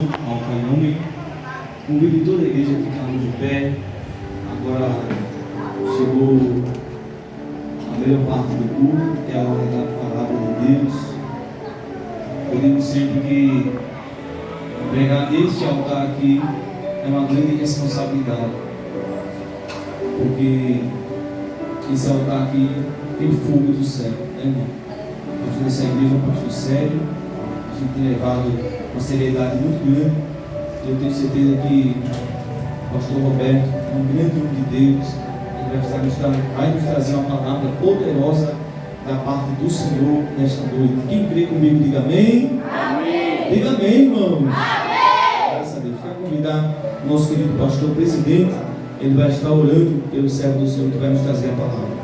ao Pai em nome. Convido toda a igreja a ficarmos de pé. Agora chegou a melhor parte do culto, que é a hora da palavra de Deus. Eu digo sempre que pregar neste altar aqui é uma grande responsabilidade, porque esse altar aqui tem o fogo do céu, né, irmão? O pastor dessa igreja é um pastor sério, a gente tem levado uma seriedade muito grande. Eu tenho certeza que o pastor Roberto é um grande homem de Deus. Ele vai nos trazer uma palavra poderosa da parte do Senhor nesta noite. Quem crê comigo, diga amém. Amém. Diga amém, irmãos. Amém. Graças a Deus. Quero convidar o nosso querido pastor presidente. Ele vai estar orando pelo servo do Senhor que vai nos trazer a palavra.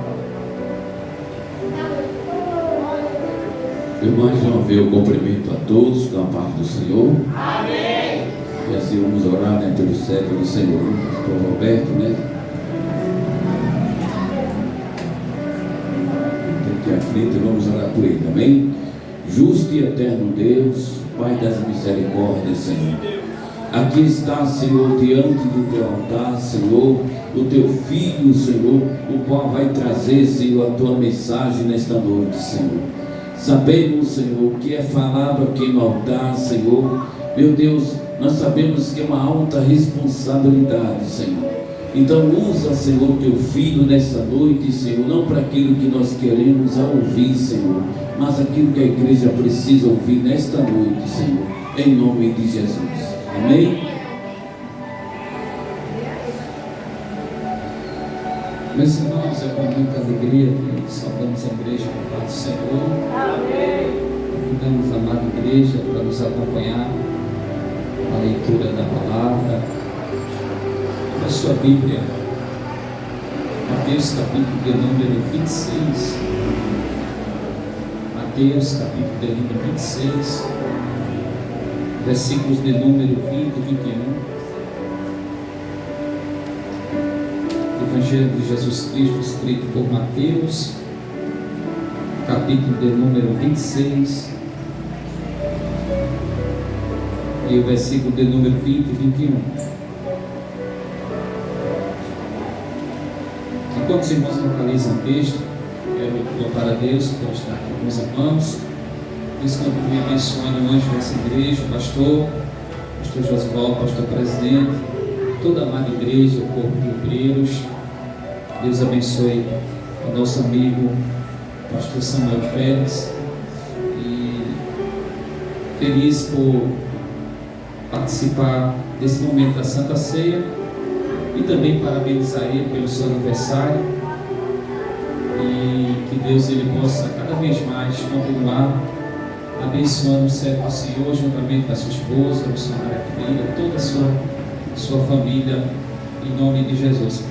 Eu mais uma vez eu cumprimento a todos da parte do Senhor. Amém. E assim vamos orar, né, pelo servo do Senhor, pastor Roberto, né? Aqui à frente, vamos orar por ele, amém? Justo e eterno Deus, Pai das misericórdias, Senhor. Aqui está, Senhor, diante do teu altar, Senhor, o teu filho, Senhor, o qual vai trazer, Senhor, a tua mensagem nesta noite, Senhor. Sabemos, Senhor, que é falado aqui no altar, Senhor. Meu Deus, nós sabemos que é uma alta responsabilidade, Senhor. Então usa, Senhor, teu filho nessa noite, Senhor, não para aquilo que nós queremos ouvir, Senhor, mas aquilo que a igreja precisa ouvir nesta noite, Senhor, em nome de Jesus. Amém? Meus irmãos, é com muita alegria que saudamos a igreja com a paz do Senhor. Amém. Convidamos a amada igreja para nos acompanhar na leitura da palavra. Na sua Bíblia, Mateus capítulo de número 26. Mateus capítulo de número 26, versículos de número 20 e 21. Evangelho de Jesus Cristo, escrito por Mateus, capítulo de número 26, e o versículo de número 20 e 21. Enquanto os irmãos localizam o texto, quero louvar a Deus por estar aqui com os irmãos. Deus continue abençoando o anjo dessa igreja, o pastor Josival, pastor presidente, toda a amada igreja, o corpo de obreiros. Deus abençoe o nosso amigo pastor Samuel Félix, e feliz por participar desse momento da Santa Ceia, e também parabenizar ele pelo seu aniversário, e que Deus ele possa cada vez mais continuar abençoando o servo do Senhor, juntamente com a sua esposa, a missionária querida, toda a sua família, em nome de Jesus.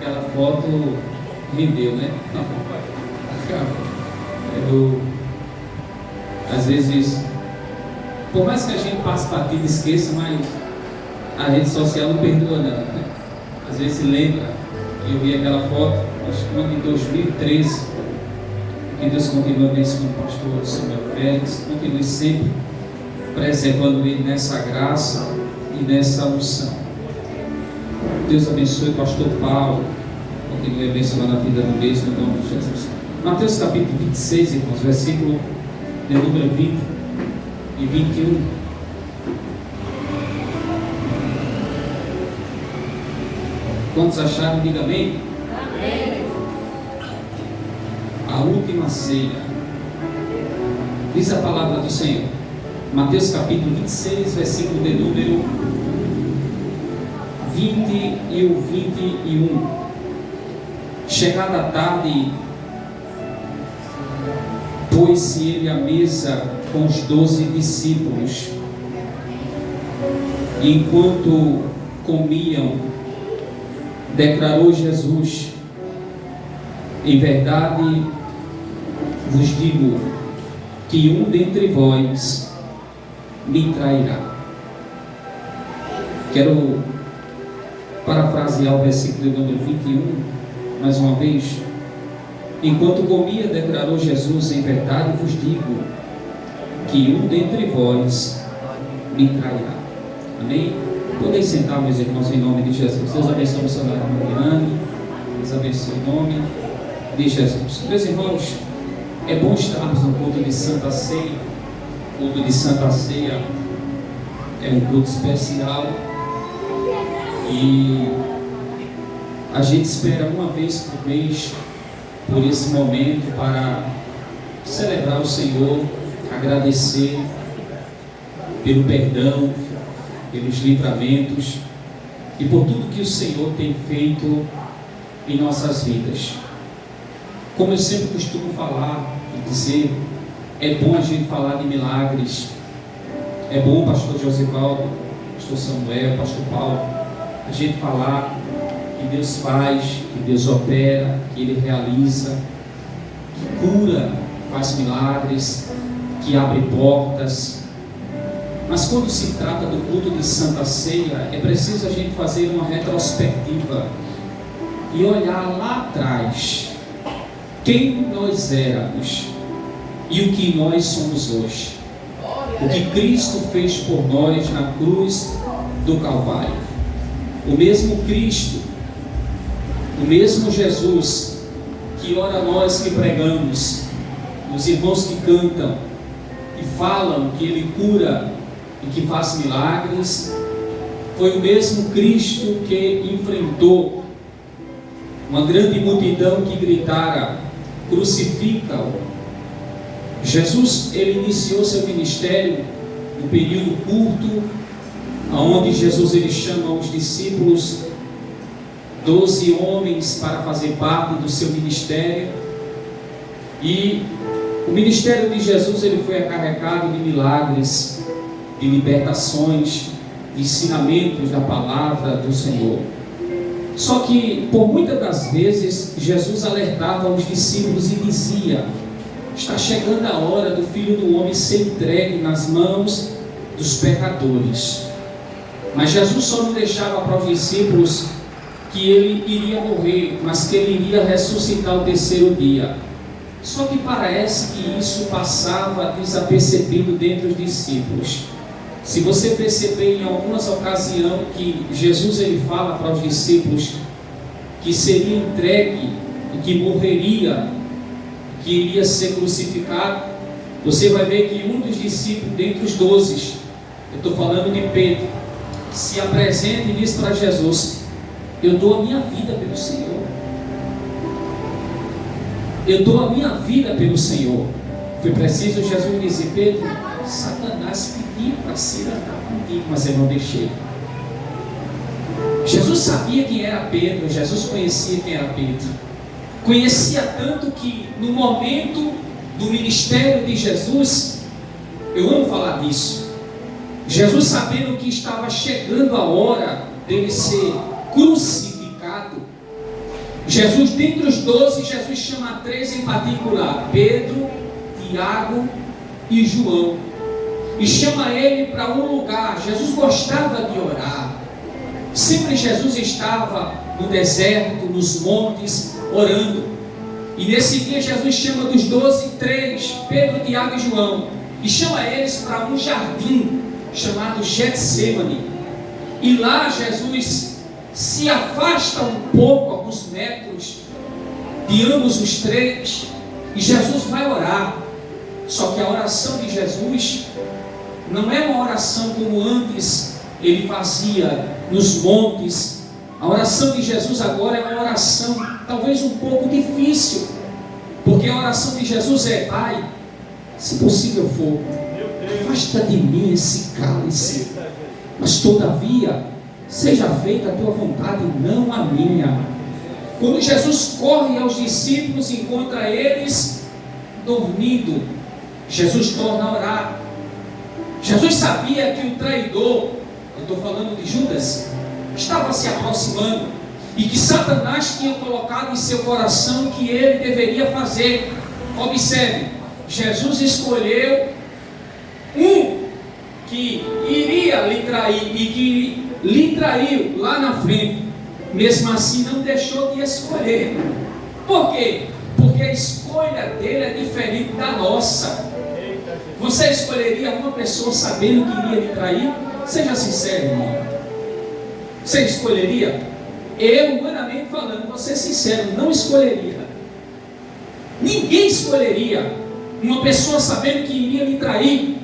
Aquela foto rendeu, né? Às vezes, por mais que a gente passe batido e esqueça, mas a rede social não perdoa não, né? Às vezes se lembra, eu vi aquela foto, acho que em 2013, que Deus continue abençoando o pastor Samuel Félix, continue sempre preservando ele nessa graça e nessa unção. Deus abençoe o pastor Paulo, continue abençoando a vida do mesmo, em nome de Jesus. Mateus capítulo 26, irmãos, versículo de número 20 e 21. Quantos acharam, diga amém? Amém. A última ceia. Diz a palavra do Senhor. Mateus capítulo 26, versículo de número 20 e o 21. Chegada a tarde, pôs-se ele à mesa com os 12 discípulos, e enquanto comiam, declarou Jesus: em verdade vos digo que um dentre vós me trairá. Quero parafrasear o versículo número 21 mais uma vez. Enquanto comia, declarou Jesus: em verdade vos digo que um dentre vós me trairá. Amém? Podem sentar, meus irmãos, em nome de Jesus. Deus abençoe a missionária Mariane. Deus abençoe em nome de Jesus. Meus irmãos, é bom estarmos no culto de Santa Ceia. O culto de Santa Ceia é um culto especial. E a gente espera uma vez por mês por esse momento para celebrar o Senhor, agradecer pelo perdão, pelos livramentos e por tudo que o Senhor tem feito em nossas vidas. Como eu sempre costumo falar e dizer, é bom a gente falar de milagres. É bom, pastor Josivaldo, pastor Samuel, pastor Paulo, a gente falar que Deus faz, que Deus opera, que Ele realiza, que cura, faz milagres, que abre portas. Mas quando se trata do culto de Santa Ceia, é preciso a gente fazer uma retrospectiva e olhar lá atrás quem nós éramos e o que nós somos hoje. O que Cristo fez por nós na cruz do Calvário. O mesmo Cristo, o mesmo Jesus, que ora nós que pregamos, os irmãos que cantam e falam que Ele cura e que faz milagres, foi o mesmo Cristo que enfrentou uma grande multidão que gritara: crucifica-o. Jesus, ele iniciou seu ministério num período curto, onde Jesus ele chama os discípulos, 12 homens, para fazer parte do seu ministério. E o ministério de Jesus ele foi acarregado de milagres, de libertações, de ensinamentos da palavra do Senhor. Só que, por muitas das vezes, Jesus alertava os discípulos e dizia: está chegando a hora do Filho do Homem ser entregue nas mãos dos pecadores. Mas Jesus só não deixava para os discípulos que ele iria morrer, mas que ele iria ressuscitar o terceiro dia. Só que parece que isso passava desapercebido dentre os discípulos. Se você perceber em algumas ocasiões que Jesus ele fala para os discípulos que seria entregue e que morreria, que iria ser crucificado, você vai ver que um dos discípulos dentre os 12, eu estou falando de Pedro, se apresenta e diz para Jesus: eu dou a minha vida pelo Senhor. Eu dou a minha vida pelo Senhor. Foi preciso Jesus dizer: Pedro, Satanás pediu para se andar contigo, mas eu não deixei. Jesus sabia quem era Pedro, Jesus conhecia quem era Pedro. Conhecia tanto que no momento do ministério de Jesus, eu amo falar disso, Jesus sabendo que estava chegando a hora dele ser crucificado, Jesus, dentre os 12, Jesus chama 3 em particular: Pedro, Tiago e João, e chama ele para um lugar. Jesus gostava de orar. Sempre Jesus estava no deserto, nos montes, orando. E nesse dia Jesus chama dos 12, 3, Pedro, Tiago e João, e chama eles para um jardim chamado Getsêmani. E lá Jesus se afasta um pouco, alguns metros, de ambos os 3, e Jesus vai orar. Só que a oração de Jesus não é uma oração como antes ele fazia nos montes. A oração de Jesus agora é uma oração talvez um pouco difícil, porque a oração de Jesus é: Pai, se possível for, afasta de mim esse cálice, mas todavia seja feita a tua vontade, não a minha. Quando Jesus corre aos discípulos, encontra eles dormindo, Jesus torna a orar. Jesus sabia que o traidor, eu estou falando de Judas, estava se aproximando, e que Satanás tinha colocado em seu coração que ele deveria fazer. Observe, Jesus escolheu um que iria lhe trair e que lhe traiu lá na frente. Mesmo assim não deixou de escolher. Por quê? Porque a escolha dele é diferente da nossa. Você escolheria uma pessoa sabendo que iria lhe trair? Seja sincero, irmão. Você escolheria? Eu, humanamente falando, vou ser sincero, não escolheria. Ninguém escolheria uma pessoa sabendo que iria lhe trair,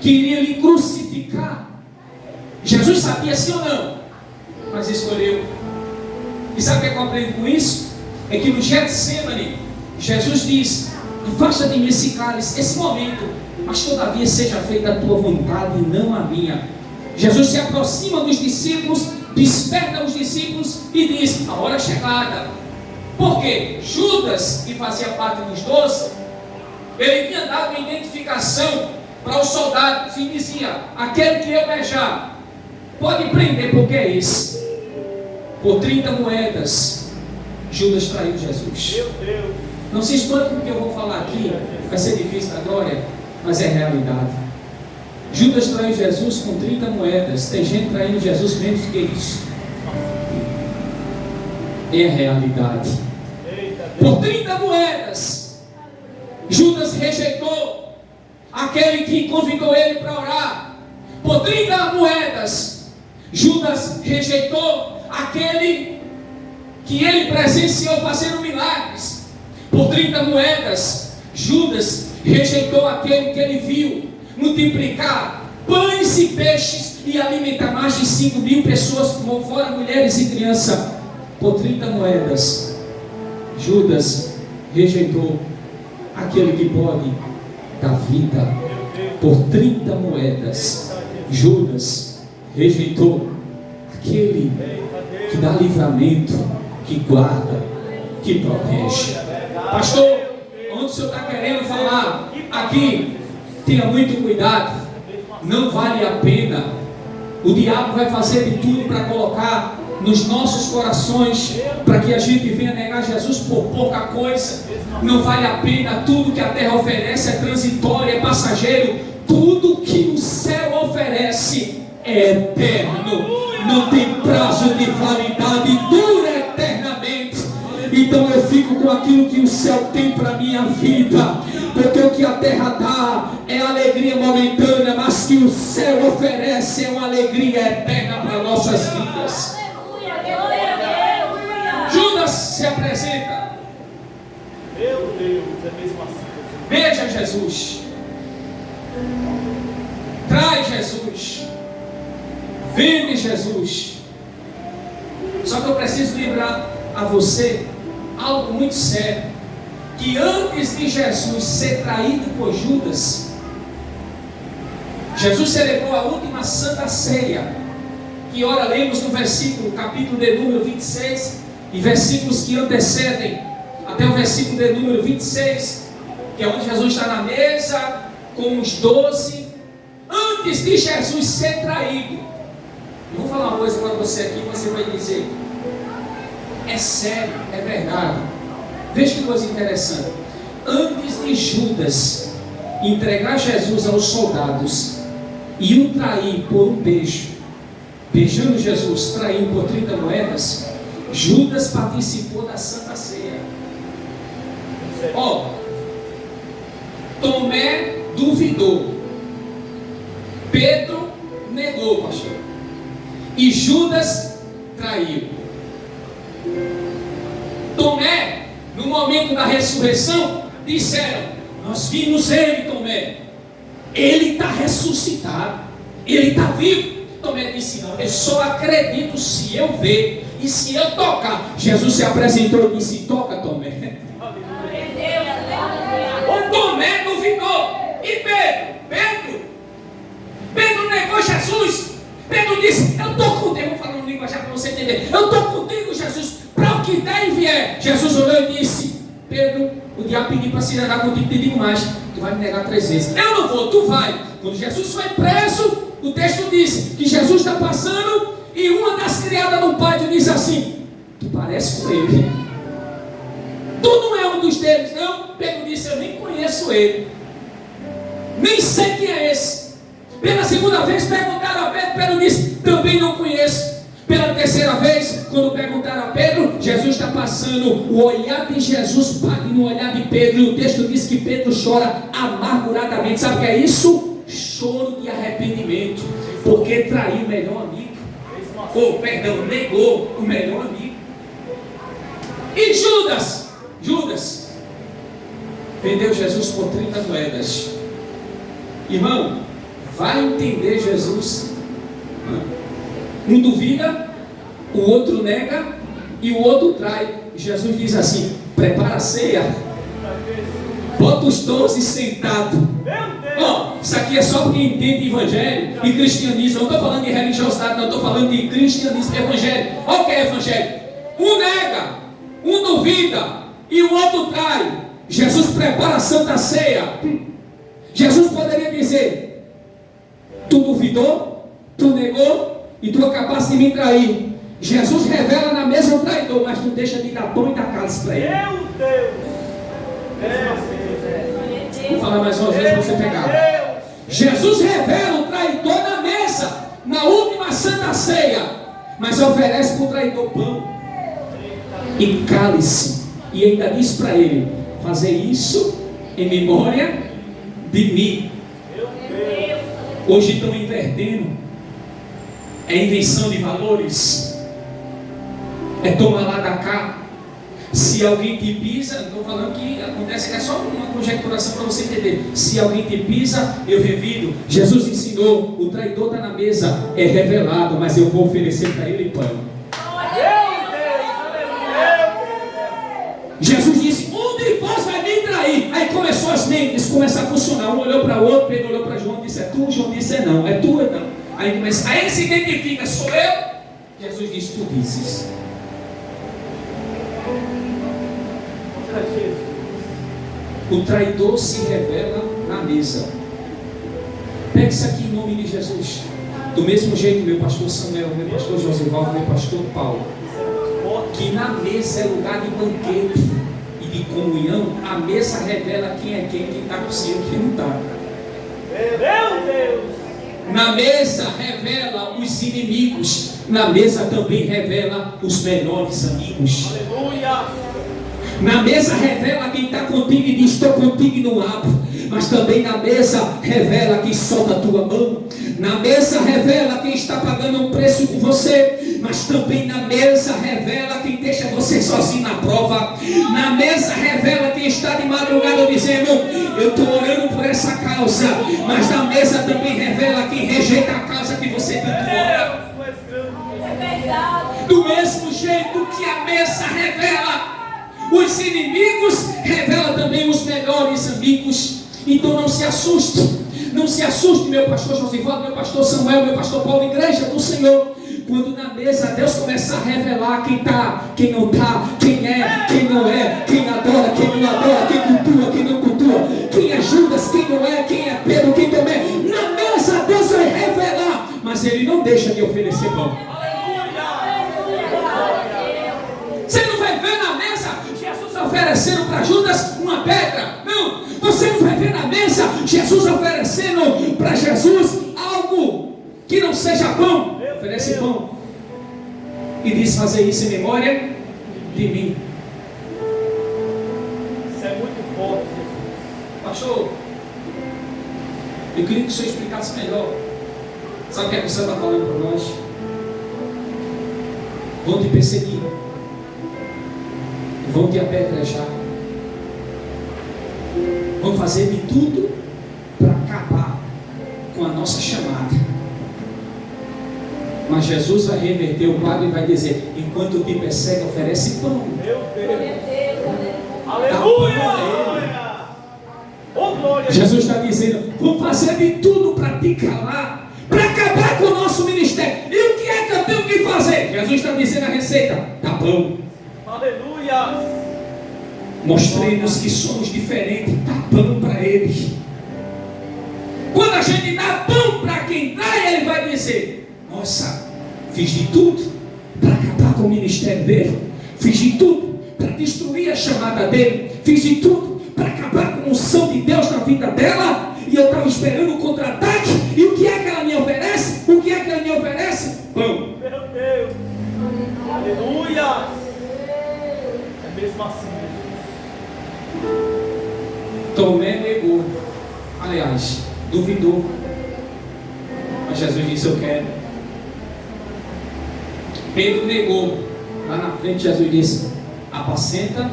que iria lhe crucificar. Jesus sabia sim ou não, mas escolheu. E sabe o que eu aprendo com isso? É que no Getsemane, Jesus diz: afasta de mim esse cálice, esse momento, mas todavia seja feita a tua vontade e não a minha. Jesus se aproxima dos discípulos, desperta os discípulos e diz: a hora é chegada. Por quê? Judas, que fazia parte dos 12, ele tinha dado uma identificação para os soldados e dizia: aquele que eu beijar, pode prender, porque é esse. Por 30 moedas, Judas traiu Jesus. Meu Deus. Não se espante com o que eu vou falar aqui, vai ser difícil da glória, mas é realidade. Judas traiu Jesus com 30 moedas. Tem gente traindo Jesus menos que isso. É a realidade. Por 30 moedas, Judas rejeitou aquele que convidou ele para orar. Por 30 moedas, Judas rejeitou aquele que ele presenciou fazendo milagres. Por 30 moedas, Judas rejeitou aquele que ele viu multiplicar pães e peixes e alimentar mais de 5.000 pessoas, fora mulheres e crianças. Por 30 moedas, Judas rejeitou aquele que pode dar vida. Por 30 moedas, Judas rejeitou aquele que dá livramento, que guarda, que protege. Pastor, onde o senhor está querendo falar? Aqui, tenha muito cuidado. Não vale a pena. O diabo vai fazer de tudo para colocar nos nossos corações, para que a gente venha negar Jesus por pouca coisa. Não vale a pena. Tudo que a terra oferece é transitório, é passageiro. Tudo que o céu oferece é eterno, não tem prazo de validade, dura eternamente. Então eu fico com aquilo que o céu tem para a minha vida, porque o que a terra dá é alegria momentânea, mas que o céu oferece é uma alegria eterna para nossas vidas. Judas se apresenta. Meu Deus, é mesmo assim. Veja Jesus, traz Jesus, vende Jesus. Só que eu preciso lembrar a você algo muito sério, que antes de Jesus ser traído por Judas, Jesus celebrou a última Santa Ceia, que ora lemos no versículo, capítulo de número 26, e versículos que antecedem, até o versículo de número 26, que é onde Jesus está na mesa, com os 12, antes de Jesus ser traído. Eu vou falar uma coisa para você aqui, você vai dizer: é sério, é verdade. Veja que coisa interessante. Antes de Judas entregar Jesus aos soldados e o trair por um beijo, beijando Jesus, traindo por 30 moedas, Judas participou da Santa Ceia. Tomé duvidou, Pedro negou, pastor, e Judas traiu. Tomé, no momento da ressurreição, disseram: nós vimos ele, Tomé, ele está ressuscitado, ele está vivo. Tomé disse: não, eu só acredito se eu ver e se eu tocar. Jesus se apresentou e disse: toca, Tomé. O Tomé duvidou. E Pedro negou Jesus. Pedro disse: eu estou contigo. Vou falar uma linguagem para você entender. Eu estou contigo, Jesus, para o que der e vier. Jesus olhou e disse: Pedro, o diabo pediu para se negar contigo, te digo mais, tu vai me negar 3 vezes. Eu não vou, tu vai. Quando Jesus foi preso, o texto diz que Jesus está passando e uma das criadas do pátio diz assim: tu parece com ele, tu não é um dos deles, não. Pedro disse: eu nem conheço ele, nem sei quem é esse. Pela segunda vez perguntaram a Pedro, Pedro disse: também não conheço. Pela terceira vez, quando perguntaram a Pedro, Jesus está passando, o olhar de Jesus bate no olhar de Pedro, e o texto diz que Pedro chora amarguradamente. Sabe o que é isso? Choro de arrependimento. porque traiu o melhor amigo. Ou, perdão, negou o melhor amigo. E Judas vendeu Jesus por 30 moedas. Irmão, vai entender Jesus. Um duvida, o outro nega e o outro trai. Jesus diz assim: prepara a ceia, bota os 12 sentados. Isso aqui é só quem entende evangelho e cristianismo. Eu não estou falando de religiosidade, não, estou falando de cristianismo e evangelho. Olha o que é evangelho: um nega, um duvida e o outro trai. Jesus prepara a santa ceia. Jesus poderia dizer: tu duvidou, tu negou e tu acabaste de me trair. Jesus revela na mesa o traidor, mas tu deixa de dar pão e dar cálice para ele. Meu Deus! Vou falar mais uma vez para você pegar. Jesus revela o traidor na mesa, na última santa ceia, mas oferece para o traidor pão e cálice, e ainda diz para ele: fazer isso em memória de mim. Hoje estão invertendo. É invenção de valores. É tomar lá da cá. Se alguém te pisa, estou falando que acontece, é só uma conjecturação para você entender. Se alguém te pisa, eu revido. Jesus ensinou: o traidor está na mesa, é revelado, mas eu vou oferecer para ele pão. Jesus disse: um de vós vai me trair. Aí começou as mentes, começaram a funcionar. Um olhou para o outro, Pedro olhou para João e disse: é tu? João disse: é não, é tu, é não. Aí ele se identifica: sou eu. Jesus disse: tu dizes. O traidor se revela na mesa. Pega isso aqui em nome de Jesus. Do mesmo jeito, meu pastor Samuel, meu pastor Josivaldo, meu pastor Paulo, que na mesa é lugar de banquete e de comunhão. A mesa revela quem é quem está com o Senhor e quem não está. Meu Deus! Na mesa revela os inimigos. Na mesa também revela os melhores amigos. Aleluia! Na mesa revela quem está contigo e diz: estou contigo e não abro. Mas também na mesa revela quem solta a tua mão. Na mesa revela quem está pagando um preço com você. Mas também na mesa revela quem deixa você sozinho na prova. Na mesa revela quem está de madrugada dizendo: eu estou orando por essa causa. Mas na mesa também revela quem rejeita a causa que você tanto ora. Do mesmo jeito que a mesa revela os inimigos, revela também os melhores amigos. Então não se assuste. Não se assuste, meu pastor Josivaldo, meu pastor Samuel, meu pastor Paulo, igreja do Senhor. Quando na mesa Deus começar a revelar quem está, quem não está, quem é, quem não é, quem adora, quem não adora, quem cultua, quem não cultua, quem é Judas, quem não é, quem é Pedro, quem também é. Na mesa Deus vai revelar, mas Ele não deixa de oferecer pão. Você não vai ver na mesa Jesus oferecendo para Judas uma pedra. Não, você não vai ver na mesa Jesus oferecendo para Jesus algo que não seja pão. Oferece pão e diz: fazer isso em memória de mim. Isso é muito forte, Jesus. Pastor, eu queria que o senhor explicasse melhor. Sabe o que é que o senhor está falando para nós? Vão te perseguir, vão te apedrejar, vão fazer de tudo para acabar com a nossa chamada. Mas Jesus vai reverter o quadro e vai dizer: enquanto te persegue, oferece pão. Meu Deus! Aleluia! Oh, glória! Jesus está dizendo: vou fazer de tudo para te calar, para acabar com o nosso ministério. E o que é que eu tenho que fazer? Jesus está dizendo a receita: dá pão. Aleluia! Mostremos que somos diferentes. Dá pão para eles. Quando a gente dá pão para quem trai, ele vai dizer: nossa, fiz de tudo para acabar com o ministério dele, fiz de tudo para destruir a chamada dele, fiz de tudo para acabar com a unção de Deus na vida dela, e eu estava esperando o contra-ataque. E o que é que ela me oferece? O que é que ela me oferece? Pão. Meu Deus! Aleluia! É mesmo assim, Jesus. Tomé negou, aliás, duvidou. Mas Mas Jesus disse: eu quero. Pedro negou. Lá na frente Jesus disse: apacenta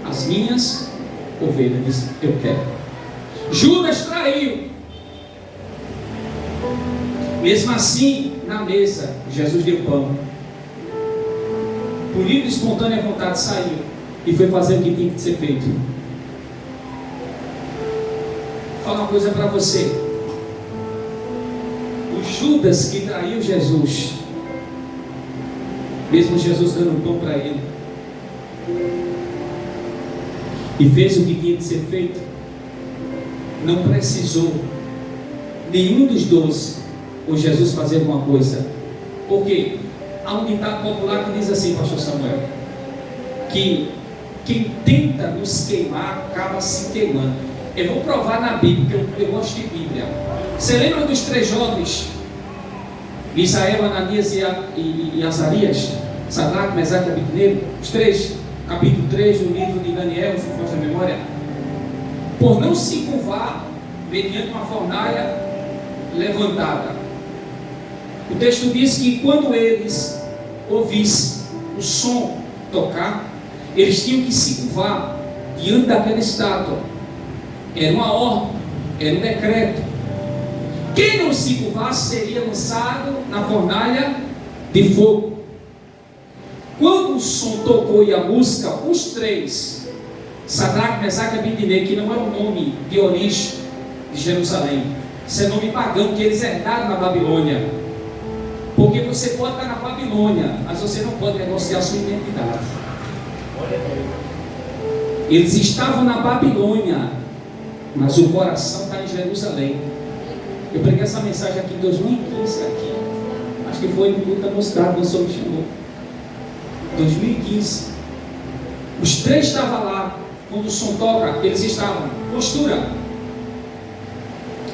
as minhas ovelhas. Ele disse: eu quero. Judas traiu. Mesmo assim, na mesa, Jesus deu pão. Por livre e espontânea vontade saiu e foi fazer o que tinha que ser feito. Vou falar uma coisa para você. O Judas que traiu Jesus, mesmo Jesus dando pão para ele, e fez o que tinha que ser feito, não precisou nenhum dos 12 ou Jesus fazer alguma coisa. Por quê? Há um ditado popular que diz assim, pastor Samuel, que quem tenta nos queimar acaba se queimando. Eu vou provar na Bíblia, porque eu gosto de Bíblia. Você lembra dos 3 jovens? Misael, Ananias e Azarias? Sadraque, Mesaque e Abednego? Os 3, capítulo 3 do livro de Daniel, se for a memória. Por não se curvar mediante uma fornalha levantada. O texto diz que quando eles ouvissem o som tocar, eles tinham que se curvar diante daquela estátua. Era uma ordem, era um decreto. Quem não se curvasse seria lançado na fornalha de fogo. Quando o som tocou e a música, os 3, Sadraque, Mesaque e Abednego, que não é o nome de origem de Jerusalém, isso é nome pagão que eles herdaram na Babilônia. Porque você pode estar na Babilônia, mas você não pode negociar a sua identidade. Eles estavam na Babilônia, mas o coração está em Jerusalém. Eu preguei essa mensagem aqui em 2015, aqui. Acho que foi no culto da mocidade, quando o Senhor me chamou. 2015. Os 3 estavam lá. Quando o som toca, eles estavam. Postura.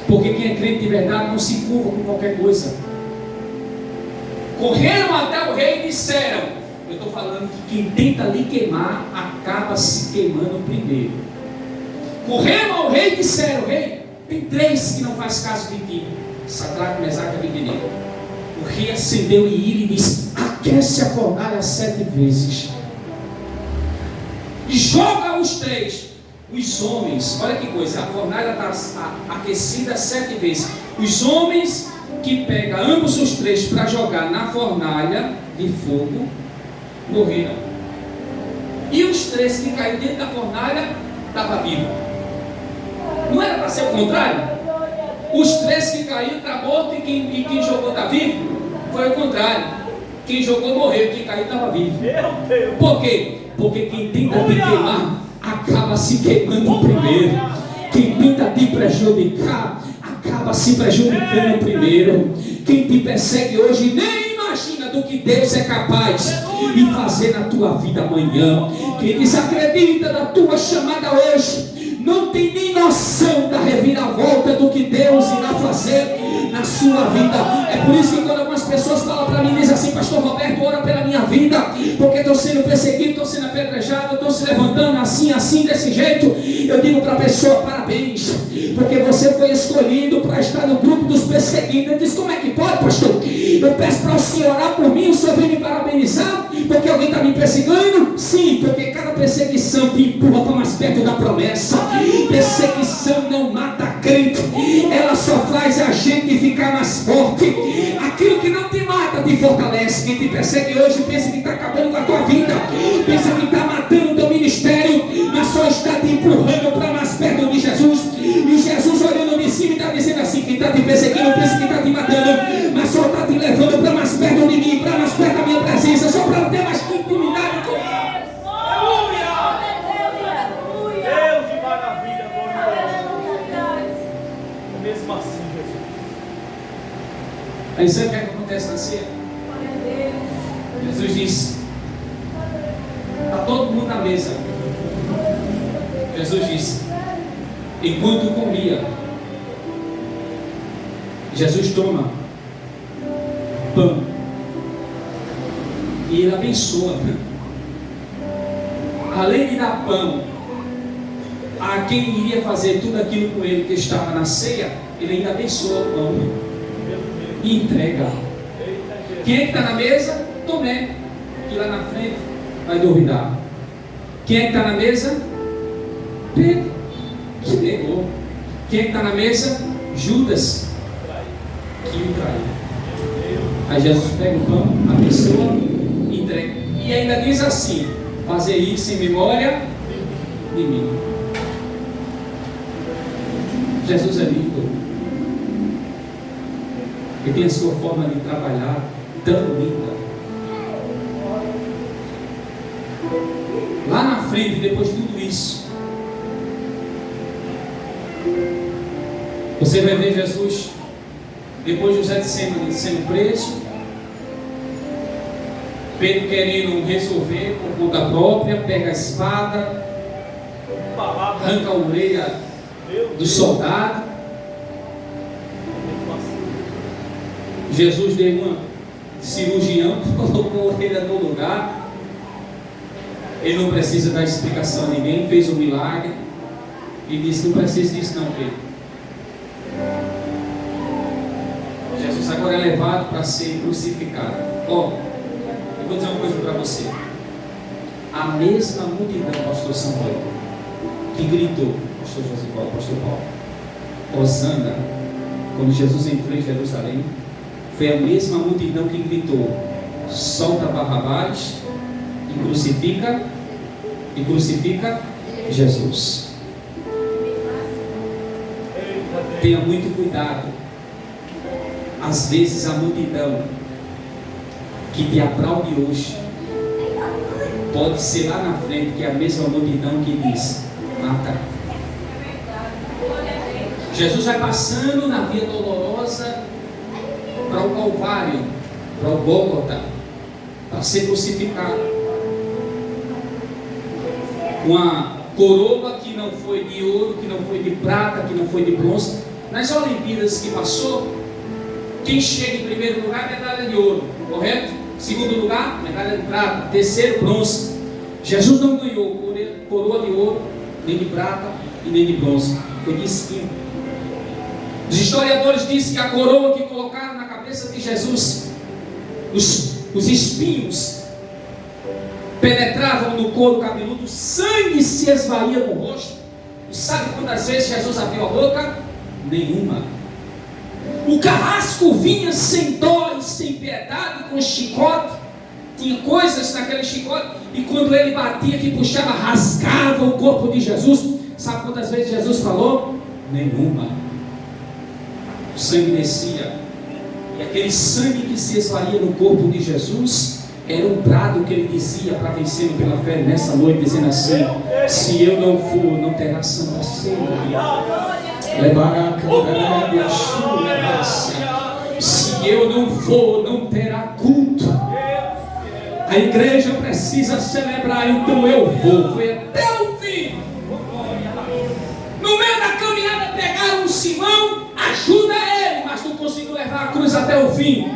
Porque quem é crente de verdade não se curva com qualquer coisa. Correram até o rei e disseram: eu estou falando que quem tenta lhe queimar acaba se queimando primeiro. Correram ao rei e disseram: rei, tem 3 que não faz caso de ti, Sadraque, Mesaque e Abednego. O rei acendeu em ira e disse: aquece a fornalha 7 vezes e joga os 3. Os homens, olha que coisa, a fornalha está aquecida 7 vezes. Os homens que pegam ambos os 3 para jogar na fornalha de fogo morreram. E os 3 que caíram dentro da fornalha estavam vivos. Não era para ser o contrário? Os 3 que caíram está morto e quem jogou está vivo? Foi o contrário. Quem jogou morreu, quem caiu estava vivo. Por quê? Porque quem tenta te queimar acaba se queimando primeiro. Quem tenta te prejudicar acaba se prejudicando primeiro. Quem te persegue hoje nem imagina do que Deus é capaz de fazer na tua vida amanhã. Quem desacredita da tua chamada hoje não tem nem noção da reviravolta do que Deus irá fazer na sua vida. É por isso que quando algumas pessoas falam para mim, dizem assim: pastor Roberto, ora pela minha vida, porque estou sendo perseguido, estou sendo apedrejado, estou se levantando assim, desse jeito. Eu digo para a pessoa: parabéns, porque você foi escolhido para estar no grupo dos perseguidos. Ele diz: como é que pode, pastor? Eu peço para o senhor orar por mim, o senhor vem me parabenizar porque alguém está me perseguindo? Sim, porque cada perseguição te empurra para mais perto da promessa. Perseguição não mata crente, ela só faz a gente ficar mais forte. Aquilo que não te mata te fortalece. Quem te persegue hoje pensa que está acabando com a tua vida, pensa que está matando o teu ministério, mas só está te empurrando para mais perto de Jesus. E Jesus olhando de cima e está dizendo assim: quem está te perseguindo pensa que está te matando, mas só está te levando para mais perto de mim, para mais perto da minha presença, só para ter mais intimidade com Deus. Deus de maravilha, glória a Deus. Mesmo assim, Jesus. Aí sabe o que acontece na ceia? Jesus disse: está todo mundo na mesa. Jesus disse, enquanto comia, Jesus toma pão e ele abençoa. Além de dar pão a quem iria fazer tudo aquilo com ele que estava na ceia, ele ainda abençoa o pão. e entrega. Quem é que está na mesa? Tomé, que lá na frente vai duvidar. Quem é que está na mesa? Pedro, que negou. Quem é que está na mesa? Judas, que o traiu. Aí Jesus pega o pão, abençoa, entrega. E ainda diz assim: fazer isso em memória de mim. Jesus é lindo. Ele tem a sua forma de trabalhar tão linda. Lá na frente, depois de tudo isso, você vai ver Jesus, depois de José de sendo preso, Pedro querendo resolver por conta própria, pega a espada, arranca a orelha do soldado. Jesus deu uma cirurgião, colocou a orelha no lugar. Ele não precisa dar explicação a ninguém, fez um milagre e disse: não precisa disso não, Pedro. Jesus agora é levado para ser crucificado. Ó, eu vou dizer uma coisa para você. A mesma multidão, pastor Samuel, que gritou, pastor José Paulo, pastor Paulo, Hosana, quando Jesus entrou em Jerusalém, foi a mesma multidão que gritou: solta Barrabás e crucifica Jesus. Tenha muito cuidado. Às vezes a multidão que te aplaude hoje pode ser lá na frente que é a mesma multidão que diz: mata. Jesus vai passando na via dolorosa para o Calvário, para o Gólgota, para ser crucificado. Uma coroa que não foi de ouro, que não foi de prata, que não foi de bronze. Nas Olimpíadas que passou, quem chega em primeiro lugar é medalha de ouro, correto? Segundo lugar, medalha de prata. Terceiro, bronze. Jesus não ganhou coroa de ouro, nem de prata e nem de bronze. Foi de espinho. Os historiadores dizem que a coroa que colocaram na cabeça de Jesus, os espinhos penetravam no couro cabeludo, o sangue se esvaía no rosto. E sabe quantas vezes Jesus abriu a boca? Nenhuma. O carrasco vinha sem dó e sem piedade, com chicote. Tinha coisas naquele chicote, e quando ele batia, que puxava, rasgava o corpo de Jesus. Sabe quantas vezes Jesus falou? Nenhuma. O sangue descia, e aquele sangue que se esvaía no corpo de Jesus era um brado que ele dizia para vencê-lo pela fé nessa noite, dizendo assim: se eu não for, não terá santa ceia. Se eu não for, não terá culto. A igreja precisa celebrar, então eu vou. Foi até o fim. No meio da caminhada pegaram um Simão, ajuda ele, mas não conseguiu levar a cruz até o fim.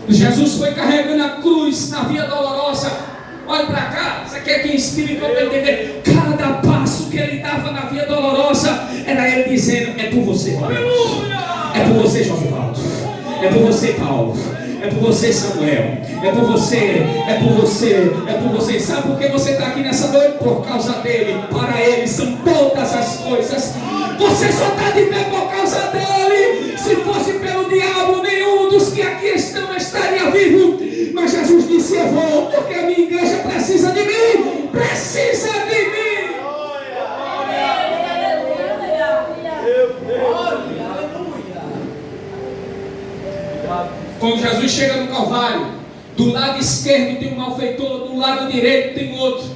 Jesus foi carregando a cruz na via dolorosa. Olha para cá, você quer que espírito para entender? Cada passo que ele dava na via dolorosa era ele dizendo: é por você, Roberto, é por você, Josualdo, é por você, Paulo, é por você, Samuel, é por você, é por você, é por você. Sabe por que você está aqui nessa noite? Por causa dele. Para ele são todas as coisas. Você só está de pé por causa dele. Se fosse pelo diabo, nenhum dos que aqui estão estaria vivo. Mas Jesus disse: eu vou, porque a minha igreja precisa de mim. Precisa de mim. Quando Jesus chega no Calvário, do lado esquerdo tem um malfeitor, do lado direito tem outro.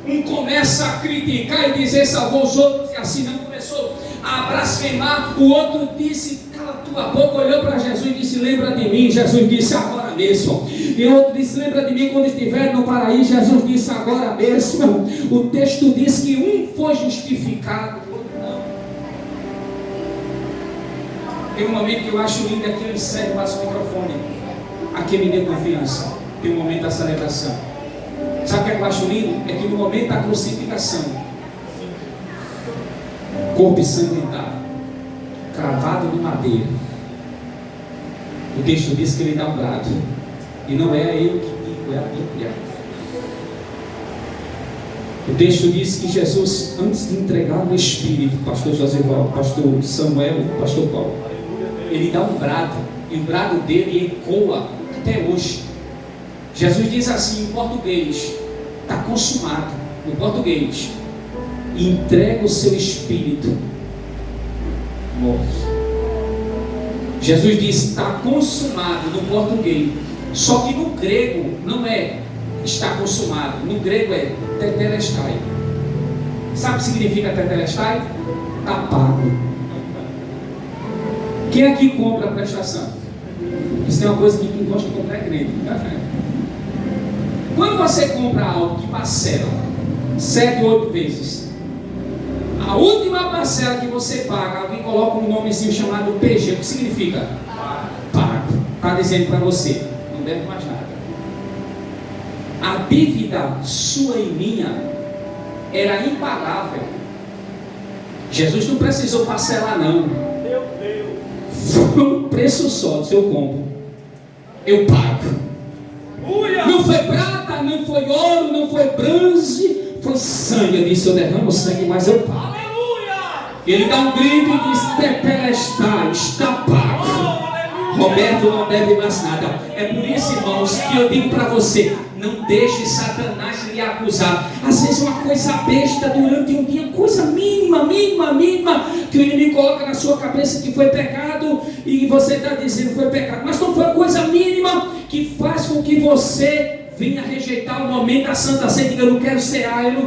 Um começa a criticar e dizer: salvou os outros, e assim não começou a blasfemar. O outro disse: cala tua boca. Olhou para Jesus e disse: lembra de mim. Jesus disse: agora mesmo. E outro disse: lembra de mim quando estiver no paraíso. Jesus disse: agora mesmo. O texto diz que um foi justificado, o outro não. Tem um momento que eu acho lindo, aqui eu encerro, passo o microfone. Aqui me dê confiança. Tem um momento da celebração. Sabe o que eu acho lindo? É que no momento da crucificação, corpo ensanguentado, cravado no madeiro, O texto diz que ele dá um brado. E não é eu que digo, é a Bíblia. O texto diz que Jesus, antes de entregar o Espírito, pastor Josival, pastor Samuel, pastor Paulo, ele dá um brado. E o brado dele ecoa até hoje. Jesus diz assim em português: está consumado. No português, entrega o seu Espírito. Morre. Jesus diz: está consumado no português. Só que no grego não é está consumado. No grego é tetelestai. Sabe o que significa tetelestai? Está pago. Quem aqui compra a prestação? Isso é uma coisa que quem gosta de comprar é crente. Quando você compra algo que parcela 7 ou 8 vezes, a última parcela que você paga, alguém coloca um nomezinho chamado PG. O que significa? Pago. Está dizendo para você: não deve mais nada. A dívida sua e minha era impagável. Jesus não precisou parcelar, não. Meu Deus. Foi um preço só. Se eu compro, eu pago. Não foi prata, não foi ouro, não foi bronze, foi sangue. Eu disse: eu derramo sangue, mas eu pago. Aleluia. Ele dá um grito e diz: tetelestai, está pago. Roberto não deve mais nada. É por isso, irmãos, que eu digo para você: não deixe Satanás lhe acusar. Às vezes uma coisa besta durante um dia, coisa mínima, que o inimigo coloca na sua cabeça que foi pecado, e você está dizendo foi pecado, mas não foi coisa mínima que faz com que você venha rejeitar o momento da Santa Ceia e diga: eu não quero cear, eu não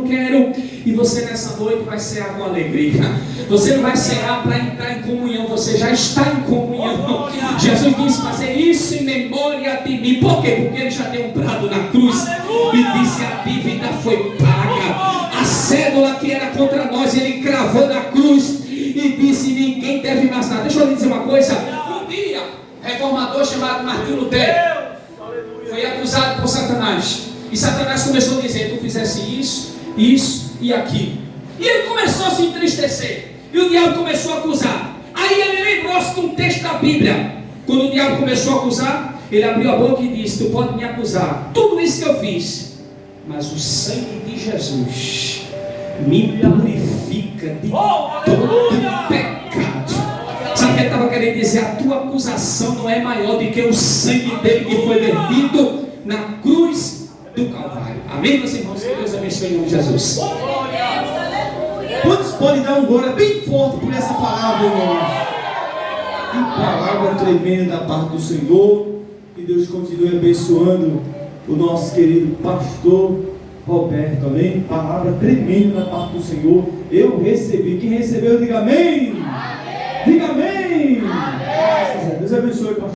quero. E você nessa noite vai cear com alegria. Você não vai cear para entrar em comunhão, você já está em comunhão. Jesus disse: fazer isso em memória de mim. Por quê? Porque ele já deu um brado na cruz e disse: a dívida foi paga. A cédula que era contra nós, ele cravou na cruz e disse: ninguém deve mais nada. Deixa eu lhe dizer uma coisa. Um dia, reformador chamado Martinho Lutero foi acusado por Satanás. E Satanás começou a dizer: tu fizesse isso, isso e aquilo. E ele começou a se entristecer. E o diabo começou a acusar. Aí ele lembrou-se de um texto da Bíblia. Quando o diabo começou a acusar, ele abriu a boca e disse: tu pode me acusar, tudo isso que eu fiz, mas o sangue de Jesus me purifica de todo pecado. Sabe o que ele estava querendo dizer? A tua acusação não é maior do que o sangue dele que foi vertido na cruz do Calvário. Amém, meus irmãos? Que Deus abençoe em nome de Jesus. Quantos podem dar um glória bem forte por essa palavra, irmãos? Que palavra tremenda da parte do Senhor. Que Deus continue abençoando o nosso querido pastor Roberto, amém? Palavra tremenda da parte do Senhor. Eu recebi. Quem recebeu, diga amém. Diga amém. Deus abençoe, pastor.